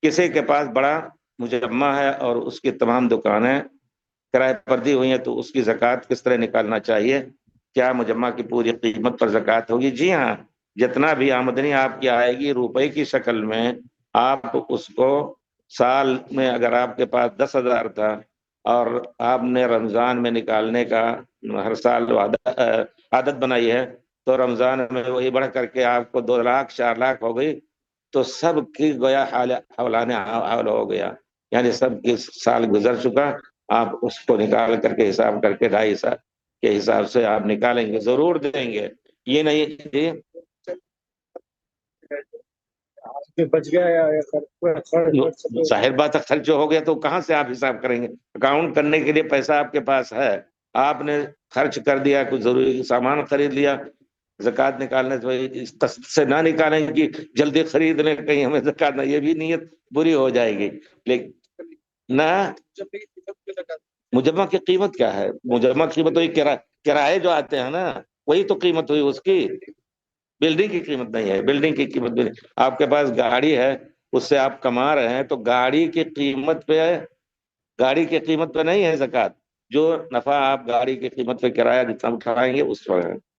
کسی کے پاس بڑا مجمع ہے اور اس کی تمام دکانیں کرائے پر دی ہوئی ہیں تو اس کی زکوٰۃ کس طرح نکالنا چاہیے؟ کیا مجمع کی پوری قیمت پر زکوٰۃ ہوگی؟ جی ہاں، جتنا بھی آمدنی آپ کی آئے گی روپے کی شکل میں، آپ اس کو سال میں اگر آپ کے پاس 10,000 تھا اور آپ نے رمضان میں نکالنے کا ہر سال عادت بنائی ہے، تو رمضان میں وہی بڑھ کر کے آپ کو 2 لاکھ 4 لاکھ ہو گئی، تو سب کی گویا حولان حول ہو گیا، یعنی سب کی سال گزر چکا، آپ اس کو نکال کر کے حساب کر کے 2.5 سال کے حساب سے آپ نکالیں گے، ضرور دیں گے، یہ نہیں جی بچ گیا یا ظاہر بات ہے، خرچ ہو گیا تو کہاں سے آپ حساب کریں گے؟ اکاؤنٹ کرنے کے لیے پیسہ آپ کے پاس ہے، آپ نے خرچ کر دیا، کچھ ضروری سامان خرید لیا، زکوٰۃ نکالنے سے نہ نکالیں کہ جلدی خرید لیں کہیں ہمیں زکوٰۃ نہ، یہ بھی نیت بری ہو جائے گی۔ لیکن نہ، مجمع کی قیمت کیا ہے؟ مجمع کی قیمت وہی کرائے جو آتے ہیں نا، وہی تو قیمت ہوئی اس کی، بلڈنگ کی قیمت نہیں ہے، بلڈنگ کی قیمت بھی نہیں۔ آپ کے پاس گاڑی ہے، اس سے آپ کما رہے ہیں، تو گاڑی کی قیمت پہ، گاڑی کی قیمت پہ نہیں ہے زکوٰۃ، جو نفع آپ گاڑی کی قیمت پہ کرایہ جتنا اٹھائیں گے اس پر ہے۔